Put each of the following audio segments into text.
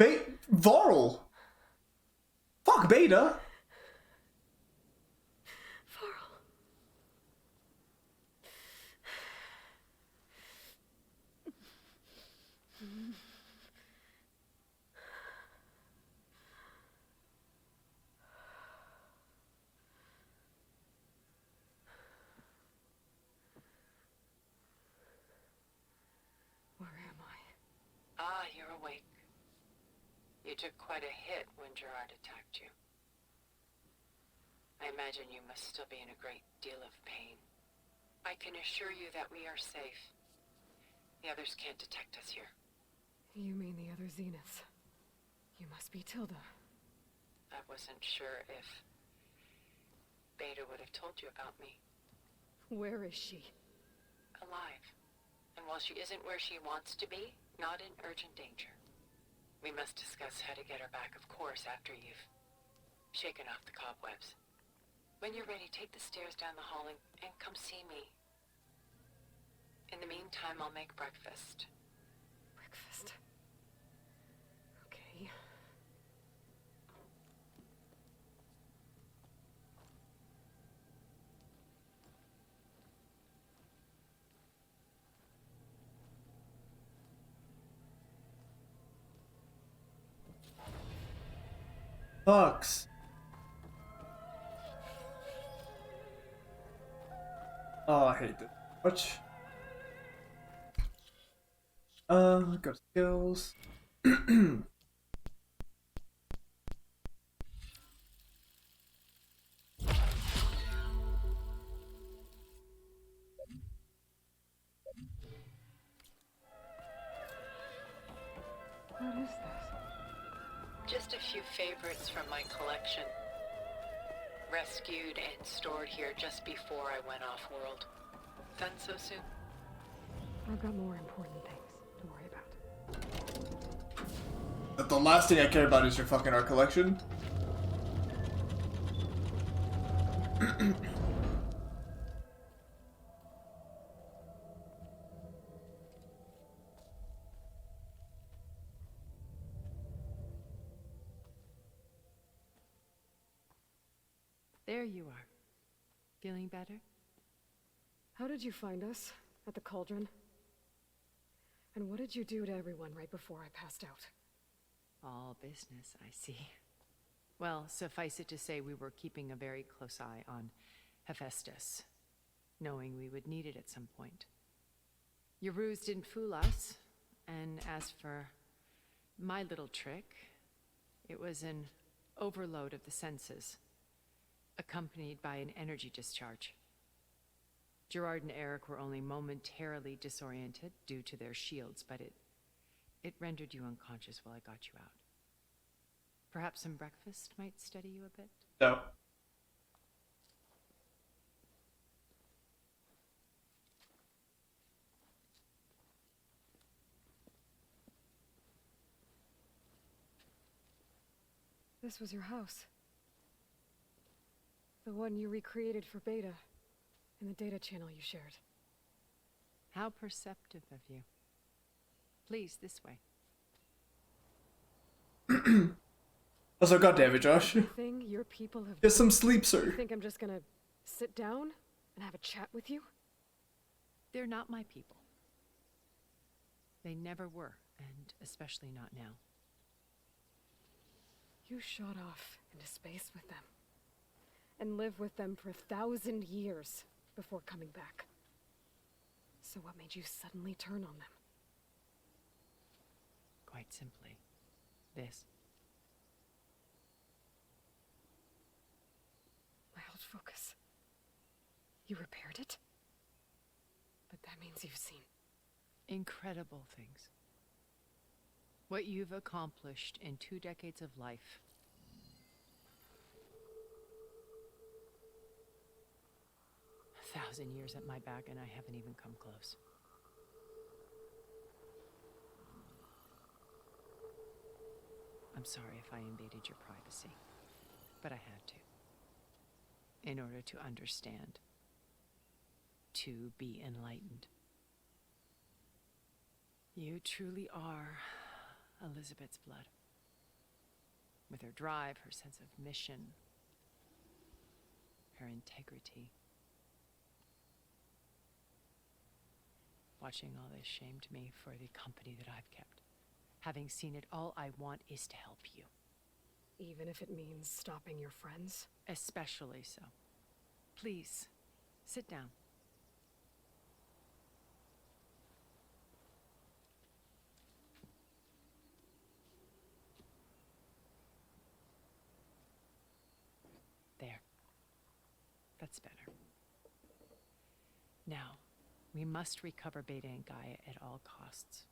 Varl. Fuck Beta. Varl. Where am I? Ah, you're awake. You took quite a hit when Gerard attacked you. I imagine you must still be in a great deal of pain. I can assure you that we are safe. The others can't detect us here. You mean the other Zeniths? You must be TILDA. I wasn't sure if Beta would have told you about me. Where is she? Alive. And while she isn't where she wants to be, not in urgent danger. We must discuss how to get her back, of course, after you've shaken off the cobwebs. When you're ready, take the stairs down the hall and come see me. In the meantime, I'll make breakfast. Breakfast. Okay. Fucks. Oh, I hate this much. Got skills. What is this? Just a few favorites from my collection. Rescued and stored here just before I went off-world. Done so soon? I've got more important things to worry about. But the last thing I care about is your fucking art collection. There you are. Feeling better? How did you find us? At the cauldron? And what did you do to everyone right before I passed out? All business, I see. Well, suffice it to say we were keeping a very close eye on Hephaestus, knowing we would need it at some point. Your ruse didn't fool us, and as for my little trick, it was an overload of the senses, accompanied by an energy discharge. Gerard and Eric were only momentarily disoriented due to their shields, but it rendered you unconscious while I got you out. Perhaps some breakfast might steady you a bit? No. This was your house. The one you recreated for Beta, in the data channel you shared. How perceptive of you. Please, this way. Also, goddamn it, Josh. Everything your people have Get some done. sleep, You sir. think I'm just gonna sit down and have a chat with you? They're not my people. They never were, and especially not now. You shot off into space with them. And lived with them for 1,000 years before coming back. So what made you suddenly turn on them? Quite simply, this. My old focus. You repaired it? But that means you've seen Incredible things. What you've accomplished in 2 decades of life. A 1,000 years at my back and I haven't even come close. I'm sorry if I invaded your privacy, but I had to. In order to understand. To be enlightened. You truly are Elizabeth's blood. with her drive, her sense of mission, her integrity. Watching all this shamed me for the company that I've kept. Having seen it, all I want is to help you. Even if it means stopping your friends? Especially so. Please, sit down. There. That's better. Now, we must recover Beta and Gaia at all costs.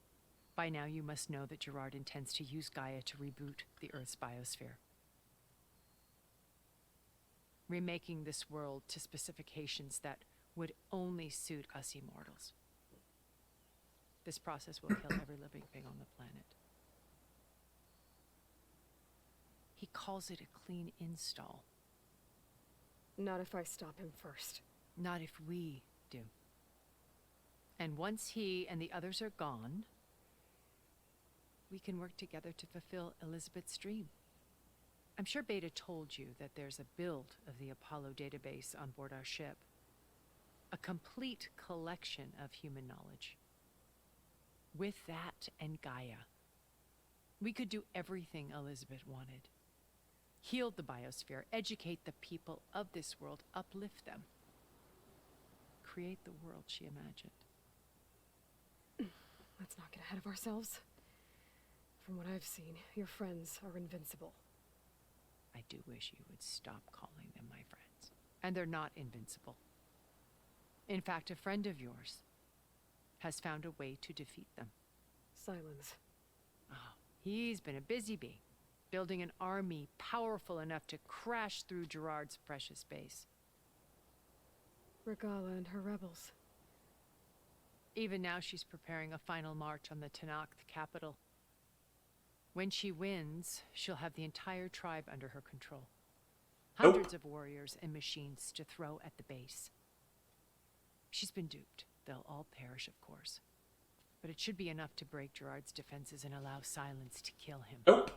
By now, you must know that Gerard intends to use Gaia to reboot the Earth's biosphere. Remaking this world to specifications that would only suit us immortals. This process will kill every living thing on the planet. He calls it a clean install. Not if I stop him first. Not if we do. And once he and the others are gone, we can work together to fulfill Elizabeth's dream. I'm sure Beta told you that there's a build of the Apollo database on board our ship. A complete collection of human knowledge. With that and Gaia, we could do everything Elizabeth wanted. Heal the biosphere, educate the people of this world, uplift them. Create the world she imagined. Let's not get ahead of ourselves. From what I've seen, your friends are invincible. I do wish you would stop calling them my friends. And they're not invincible. In fact, a friend of yours has found a way to defeat them. Silence. Oh, he's been a busy bee, building an army powerful enough to crash through Gerard's precious base. Regala and her rebels. Even now she's preparing a final march on the Tanakh capital. When she wins, she'll have the entire tribe under her control. Hundreds of warriors and machines to throw at the base. She's been duped. They'll all perish, of course. But it should be enough to break Gerard's defenses and allow Silence to kill him. Nope.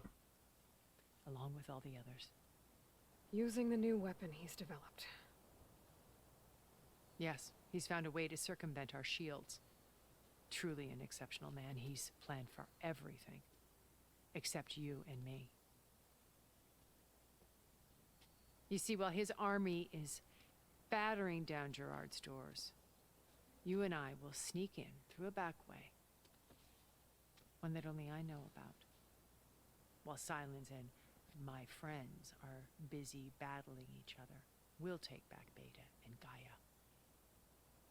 Along with all the others. Using the new weapon he's developed. Yes, he's found a way to circumvent our shields. Truly an exceptional man. He's planned for everything. Except you and me. You see, while his army is battering down Gerard's doors, you and I will sneak in through a back way. One that only I know about. While Silence and my friends are busy battling each other, we'll take back Beta and Gaia.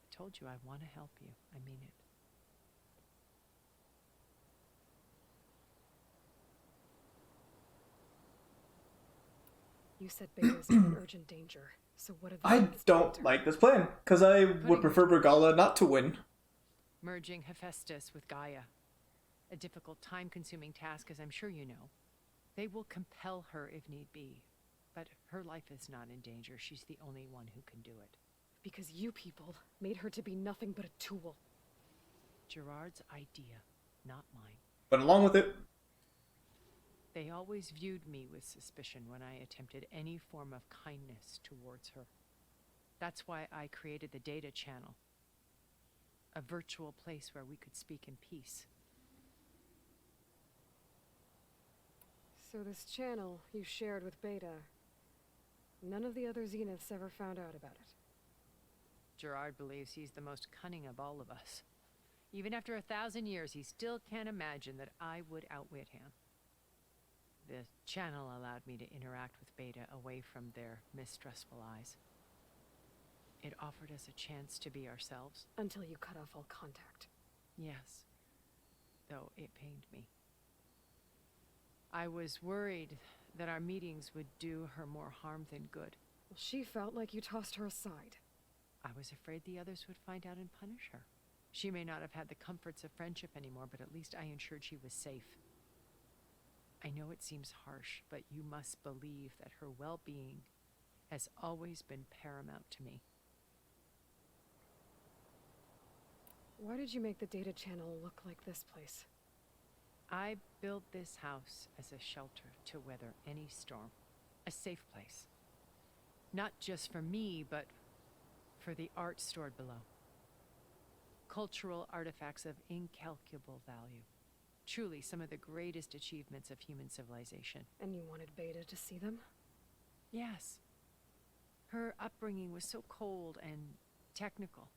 I told you I want to help you. I mean it. You said Beta's in urgent danger, so what have the I others don't done? like this plan, because I would prefer Regala not to win. Merging Hephaestus with Gaia. A difficult, time-consuming task, as I'm sure you know. They will compel her if need be. But her life is not in danger. She's the only one who can do it. Because you people made her to be nothing but a tool. Gerard's idea, not mine. But along with it, They always viewed me with suspicion when I attempted any form of kindness towards her. That's why I created the data channel. A virtual place where we could speak in peace. So this channel you shared with Beta, none of the other Zeniths ever found out about it. Gerard believes he's the most cunning of all of us. Even after 1,000 years, he still can't imagine that I would outwit him. The channel allowed me to interact with Beta away from their mistrustful eyes. It offered us a chance to be ourselves. Until you cut off all contact. Yes, though it pained me. I was worried that our meetings would do her more harm than good. Well, she felt like you tossed her aside. I was afraid the others would find out and punish her. She may not have had the comforts of friendship anymore, but at least I ensured she was safe. I know it seems harsh, but you must believe that her well-being has always been paramount to me. Why did you make the data channel look like this place? I built this house as a shelter to weather any storm. A safe place. Not just for me, but for the art stored below. Cultural artifacts of incalculable value. Truly some of the greatest achievements of human civilization. And you wanted Beta to see them? Yes. Her upbringing was so cold and technical.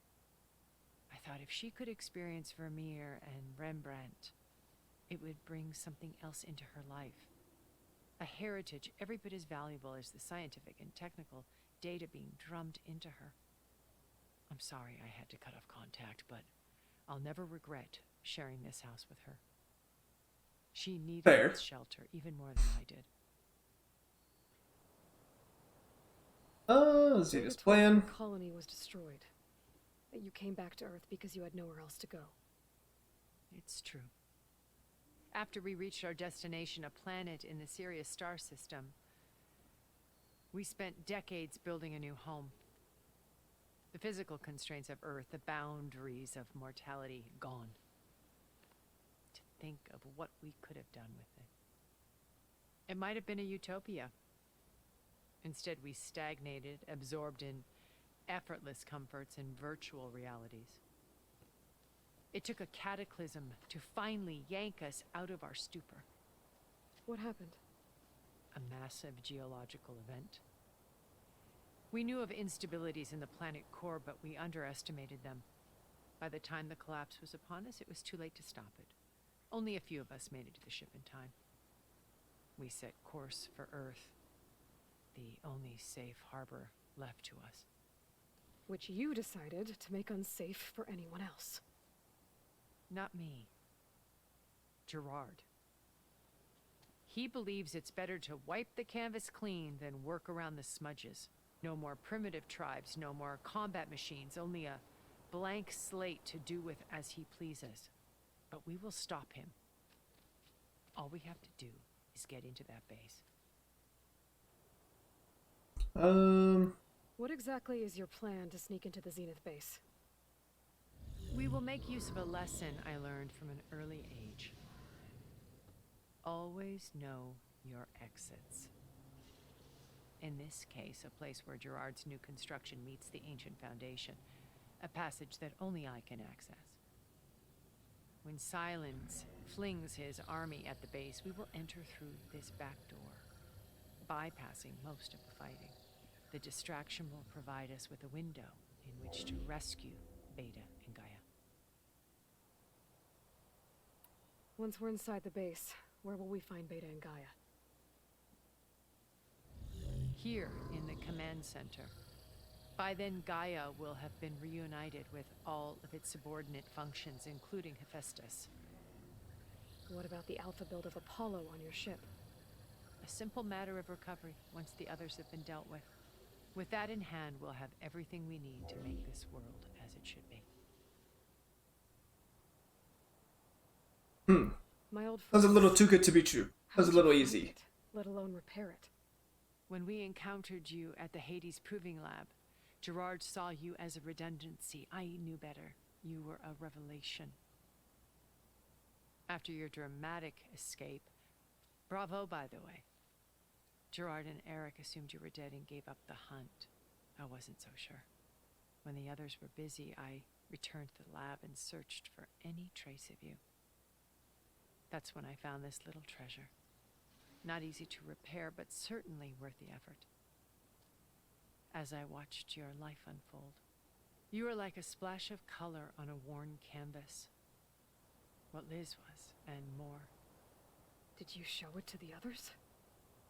I thought if she could experience Vermeer and Rembrandt, it would bring something else into her life. A heritage every bit as valuable as the scientific and technical data being drummed into her. I'm sorry I had to cut off contact, but I'll never regret sharing this house with her. She needed Fair. this shelter even more than I did. Let's see Beta this told me plan. the colony was destroyed. That you came back to Earth because you had nowhere else to go. It's true. After we reached our destination, a planet in the Sirius star system, we spent decades building a new home. The physical constraints of Earth, the boundaries of mortality, gone. To think of what we could have done with it. It might have been a utopia. Instead, we stagnated, absorbed in effortless comforts and virtual realities. It took a cataclysm to finally yank us out of our stupor. What happened? A massive geological event. We knew of instabilities in the planet core, but we underestimated them. By the time the collapse was upon us, it was too late to stop it. Only a few of us made it to the ship in time. We set course for Earth, the only safe harbor left to us. Which you decided to make unsafe for anyone else. Not me. Gerard. He believes it's better to wipe the canvas clean than work around the smudges. No more primitive tribes, no more combat machines, only a blank slate to do with as he pleases. But we will stop him. All we have to do is get into that base. What exactly is your plan to sneak into the Zenith base? We will make use of a lesson I learned from an early age. Always know your exits. In this case, a place where Gerard's new construction meets the ancient foundation, a passage that only I can access. When Silence flings his army at the base, we will enter through this back door, bypassing most of the fighting. The distraction will provide us with a window in which to rescue Beta and Gaia. Once we're inside the base, where will we find Beta and Gaia? Here in the command center. By then, Gaia will have been reunited with all of its subordinate functions, including Hephaestus. What about the alpha build of Apollo on your ship? A simple matter of recovery once the others have been dealt with. With that in hand, we'll have everything we need to make this world as it should be. My old That's a friend- little too good to be true. That's a How'd little you find easy. it, let alone repair it. When we encountered you at the Hades Proving Lab, Gerard saw you as a redundancy. I knew better. You were a revelation. After your dramatic escape, bravo, by the way. Gerard and Eric assumed you were dead and gave up the hunt. I wasn't so sure. When the others were busy, I returned to the lab and searched for any trace of you. That's when I found this little treasure. Not easy to repair, but certainly worth the effort. As I watched your life unfold, you were like a splash of color on a worn canvas. What Liz was, and more. Did you show it to the others?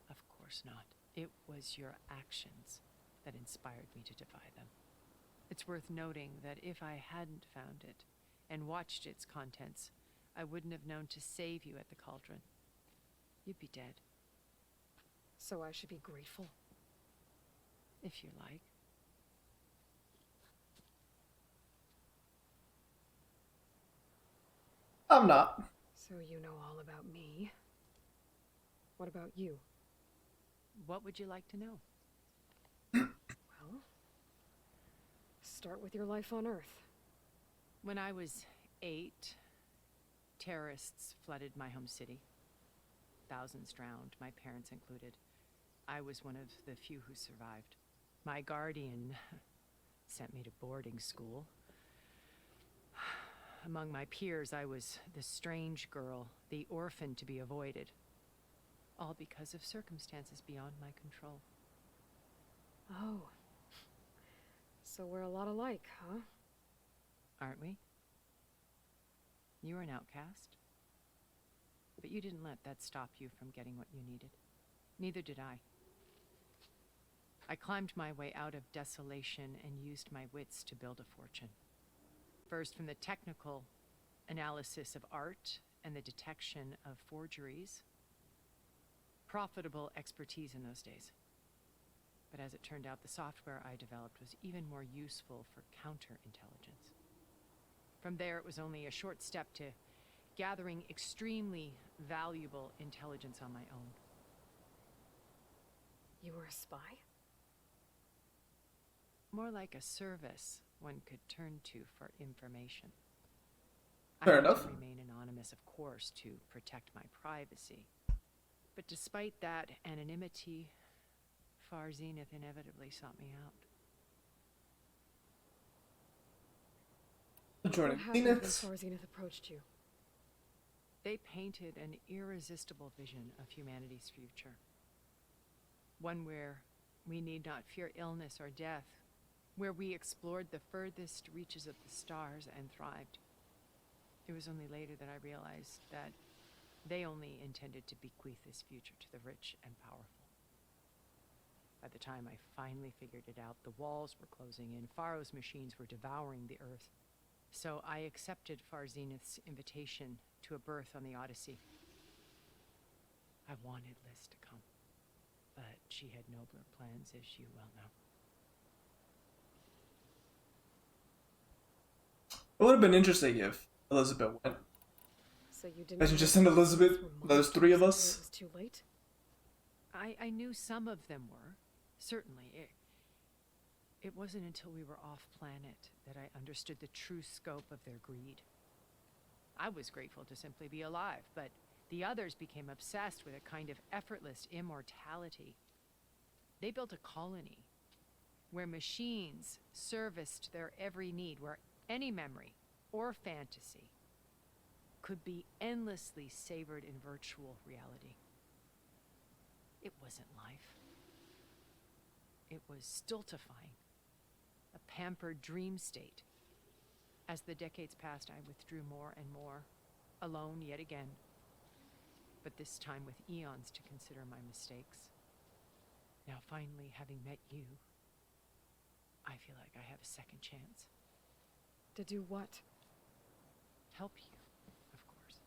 Of course not. It was your actions that inspired me to defy them. It's worth noting that if I hadn't found it and watched its contents, I wouldn't have known to save you at the cauldron. You'd be dead. So I should be grateful. If you like. I'm not. So you know all about me. What about you? What would you like to know? Well, start with your life on Earth. When I was 8, Terrorists flooded my home city. Thousands drowned, my parents included. I was one of the few who survived. My guardian sent me to boarding school. Among my peers, I was the strange girl, the orphan to be avoided. All because of circumstances beyond my control. Oh. So we're a lot alike, huh? Aren't we? You were an outcast. But you didn't let that stop you from getting what you needed. Neither did I. I climbed my way out of desolation and used my wits to build a fortune. First, from the technical analysis of art and the detection of forgeries. Profitable expertise in those days. But as it turned out, the software I developed was even more useful for counterintelligence. From there, it was only a short step to gathering extremely valuable intelligence on my own. You were a spy? More like a service one could turn to for information. Fair I had enough. to remain anonymous, of course, to protect my privacy. But despite that anonymity, Far Zenith inevitably sought me out. Joining What happened when Zenith. Far Zenith approached you? They painted an irresistible vision of humanity's future. One where we need not fear illness or death, where we explored the furthest reaches of the stars and thrived. It was only later that I realized that they only intended to bequeath this future to the rich and powerful. By the time I finally figured it out, the walls were closing in, Faro's machines were devouring the Earth. So I accepted Far Zenith's invitation to a berth on the Odyssey. I wanted Liz to come, but she had nobler plans, as you well know. It would have been interesting if Elizabeth went. So you didn't Imagine know just those an Elizabeth, were those three of monsters us. until it was too late? I knew some of them were, certainly. It wasn't until we were off planet that I understood the true scope of their greed. I was grateful to simply be alive, but the others became obsessed with a kind of effortless immortality. They built a colony where machines serviced their every need, where any memory or fantasy could be endlessly savored in virtual reality. It wasn't life. It was stultifying, a pampered dream state. As the decades passed, I withdrew more and more, alone yet again, but this time with eons to consider my mistakes. Now finally, having met you, I feel like I have a second chance. To do what? Help you, of course.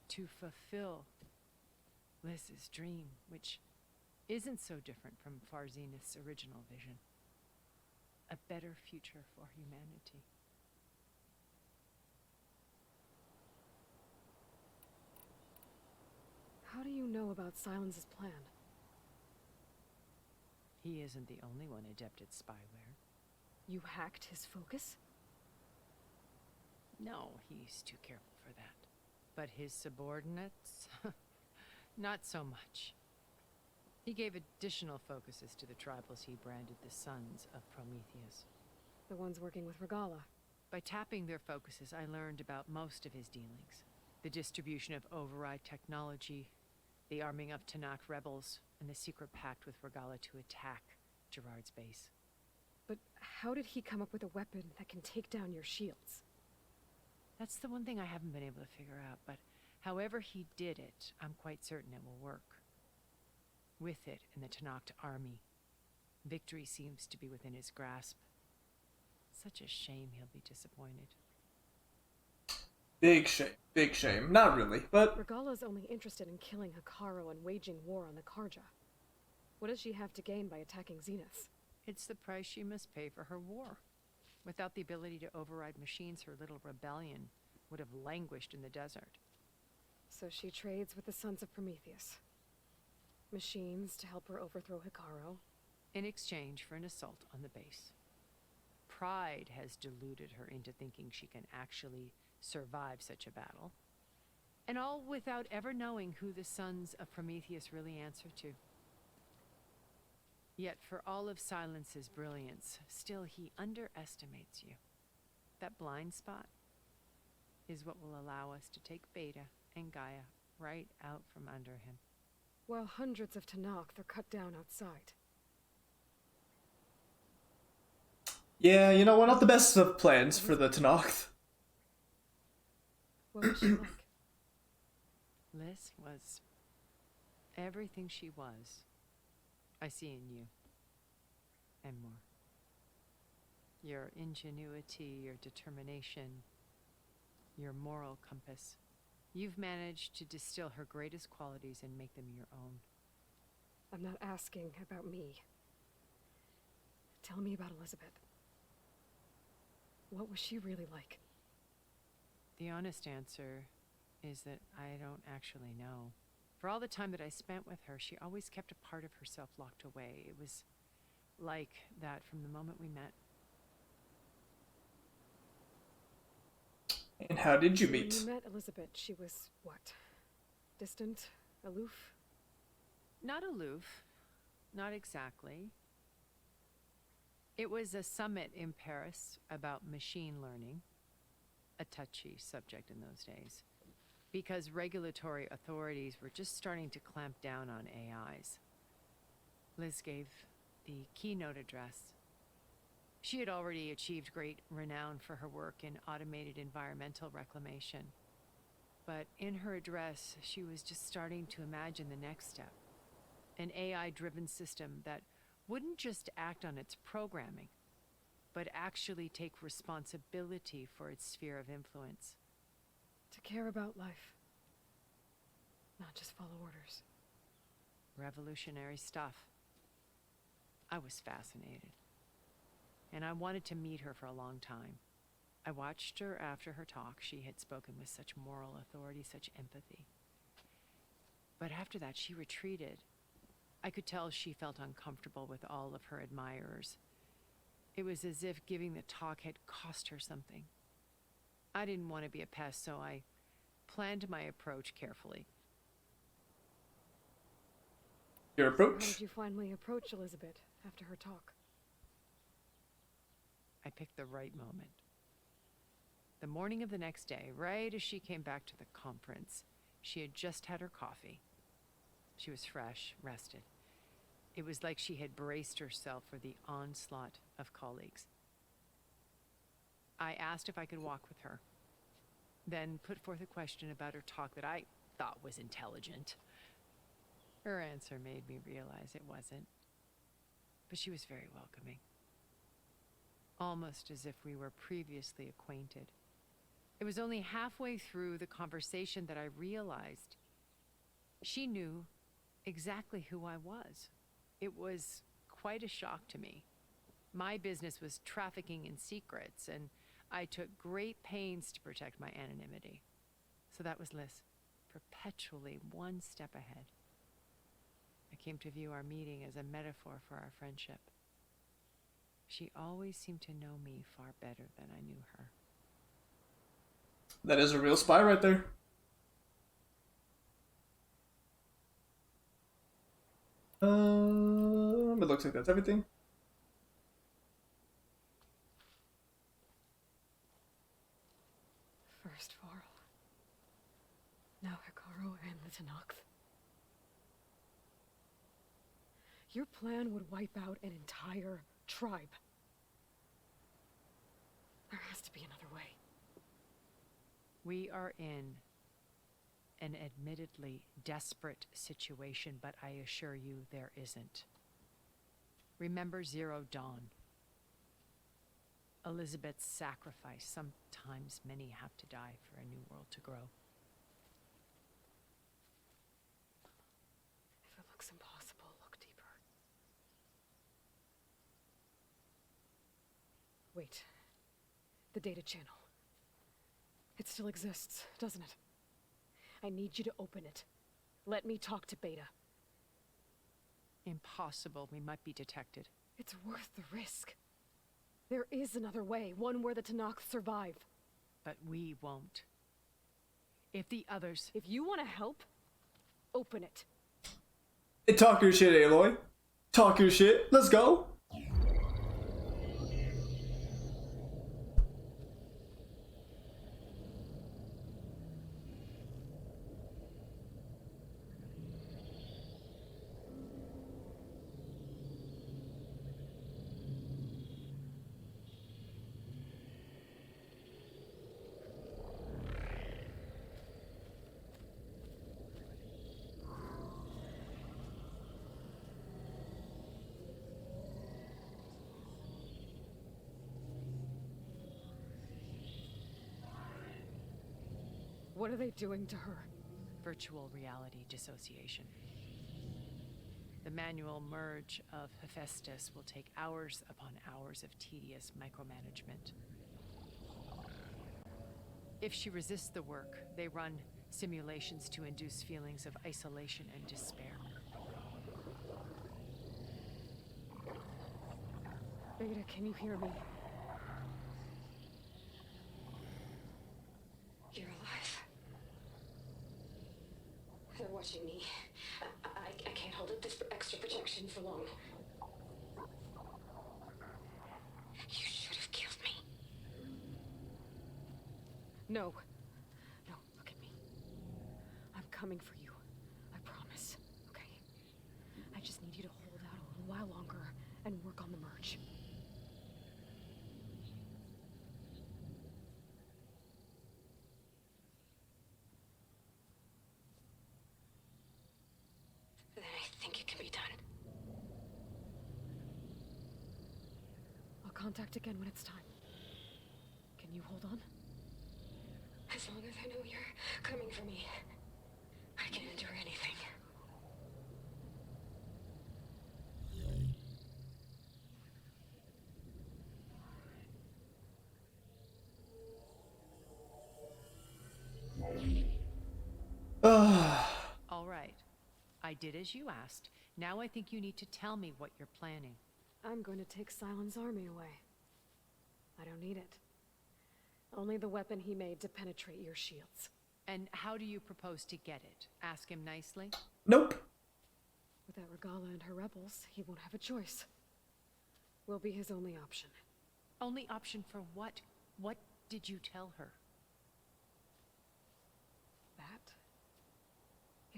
To fulfill Liz's dream, which isn't so different from Far Zenith's original vision. A better future for humanity. How do you know about Silence's plan? He isn't the only one adept at spyware. You hacked his focus? No, he's too careful for that. But his subordinates? Not so much. He gave additional focuses to the tribals he branded the Sons of Prometheus. The ones working with Regala. By tapping their focuses, I learned about most of his dealings. The distribution of override technology, the arming of Tanakh rebels, and the secret pact with Regala to attack Gerard's base. But how did he come up with a weapon that can take down your shields? That's the one thing I haven't been able to figure out, but however he did it, I'm quite certain it will work. With it and the Tanakh army, victory seems to be within his grasp. Such a shame he'll be disappointed. Big shame. Big shame. Not really, but Regala's only interested in killing Hikaru and waging war on the Karja. What does she have to gain by attacking Zenith? It's the price she must pay for her war. Without the ability to override machines, her little rebellion would have languished in the desert. So she trades with the Sons of Prometheus. Machines to help her overthrow Hikaru. In exchange for an assault on the base. Pride has deluded her into thinking she can actually survive such a battle. And all without ever knowing who the sons of Prometheus really answer to. Yet for all of Silence's brilliance, still he underestimates you. That blind spot is what will allow us to take Beta and Gaia right out from under him. While hundreds of Tanakh are cut down outside. Yeah, you know, we're not the best of plans for the Tanakh. What was she like? Liz was everything she was. I see in you. And more. Your ingenuity, your determination, your moral compass. You've managed to distill her greatest qualities and make them your own. I'm not asking about me. Tell me about Elizabeth. What was she really like? The honest answer is that I don't actually know. For all the time that I spent with her, she always kept a part of herself locked away. It was like that from the moment we met. And how did you When meet? you met Elizabeth, she was what? Distant? Aloof? Not aloof. Not exactly. It was a summit in Paris about machine learning. A touchy subject in those days. Because regulatory authorities were just starting to clamp down on AIs. Liz gave the keynote address. She had already achieved great renown for her work in automated environmental reclamation. But in her address, she was just starting to imagine the next step. An AI-driven system that wouldn't just act on its programming, but actually take responsibility for its sphere of influence. To care about life. Not just follow orders. Revolutionary stuff. I was fascinated. And I wanted to meet her for a long time. I watched her after her talk. She had spoken with such moral authority, such empathy. But after that, she retreated. I could tell she felt uncomfortable with all of her admirers. It was as if giving the talk had cost her something. I didn't want to be a pest, so I planned my approach carefully. Your How approach? did you finally approach Elizabeth after her talk? I picked the right moment. The morning of the next day, right as she came back to the conference, she had just had her coffee. She was fresh, rested. It was like she had braced herself for the onslaught of colleagues. I asked if I could walk with her, then put forth a question about her talk that I thought was intelligent. Her answer made me realize it wasn't, but she was very welcoming. Almost as if we were previously acquainted. It was only halfway through the conversation that I realized she knew exactly who I was. It was quite a shock to me. My business was trafficking in secrets, and I took great pains to protect my anonymity. So that was Liz, perpetually one step ahead. I came to view our meeting as a metaphor for our friendship. She always seemed to know me far better than I knew her. That is a real spy right there. It looks like that's everything. First Varl. Now Hikaru and the Tanakh. Your plan would wipe out an entire tribe. There has to be another way. We are in an admittedly desperate situation, but I assure you there isn't. Remember Zero Dawn. Elizabeth's sacrifice. Sometimes many have to die for a new world to grow. If it looks impossible, look deeper. Wait. The data channel. It still exists, doesn't it? I need you to open it. Let me talk to Beta. Impossible. We might be detected. It's worth the risk. There is another way, one where the Tanakh survive. But we won't. If the others... If you want to help, open it. Hey, talk your shit, Aloy. Talk your shit. Let's go. What are they doing to her? Virtual reality dissociation. The manual merge of Hephaestus will take hours upon hours of tedious micromanagement. If she resists the work, they run simulations to induce feelings of isolation and despair. Beta, can you hear me? You're alive. They're watching me. I can't hold up this extra protection for long. You should have killed me. No. No, look at me. I'm coming for you. I promise. Okay? I just need you to hold out a little while longer and work on the merge. Then I think it can be done. I'll contact again when it's time. Can you hold on? As long as I know you're coming for me, I can endure anything. All right. I did as you asked. Now I think you need to tell me what you're planning. I'm going to take Silent's army away. I don't need it. Only the weapon he made to penetrate your shields. And how do you propose to get it? Ask him nicely? Nope. Without Regala and her rebels, he won't have a choice. We'll be his only option. Only option for what? What did you tell her? That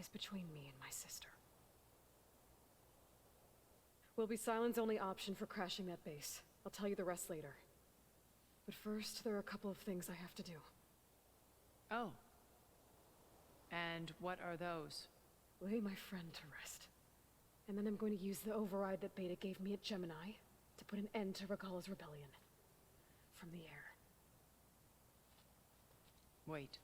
is between me and my sister. Will be Silent's only option for crashing that base. I'll tell you the rest later. But first, there are a couple of things I have to do. Oh. And what are those? Lay my friend to rest. And then I'm going to use the override that Beta gave me at Gemini to put an end to Regala's rebellion. From the air. Wait.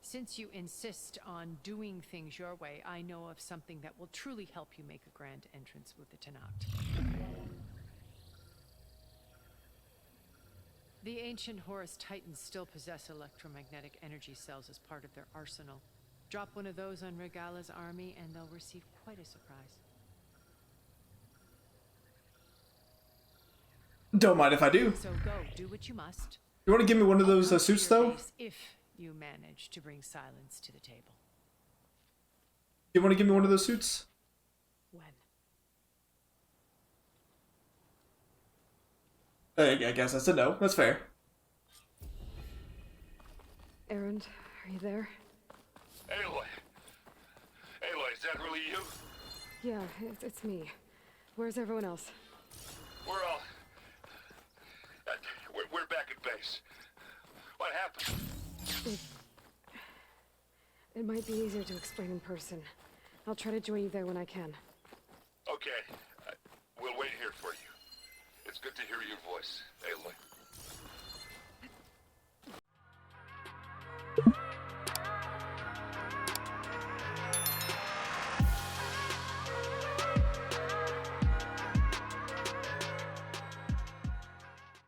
Since you insist on doing things your way, I know of something that will truly help you make a grand entrance with the Tenakth. The ancient Horus Titans still possess electromagnetic energy cells as part of their arsenal. Drop one of those on Regala's army and they'll receive quite a surprise. Don't mind if I do. So go, do what you must. You want to give me one of those I'll come to suits, your though? base if you manage to bring Silence to the table. You want to give me one of those suits? When? I guess that's a no. That's fair. Erend, are you there? Aloy! Aloy, is that really you? Yeah, it's me. Where's everyone else? We're all... we're back at base. What happened? It might be easier to explain in person. I'll try to join you there when I can. Okay. We'll wait here for you. It's good to hear your voice, Aloy.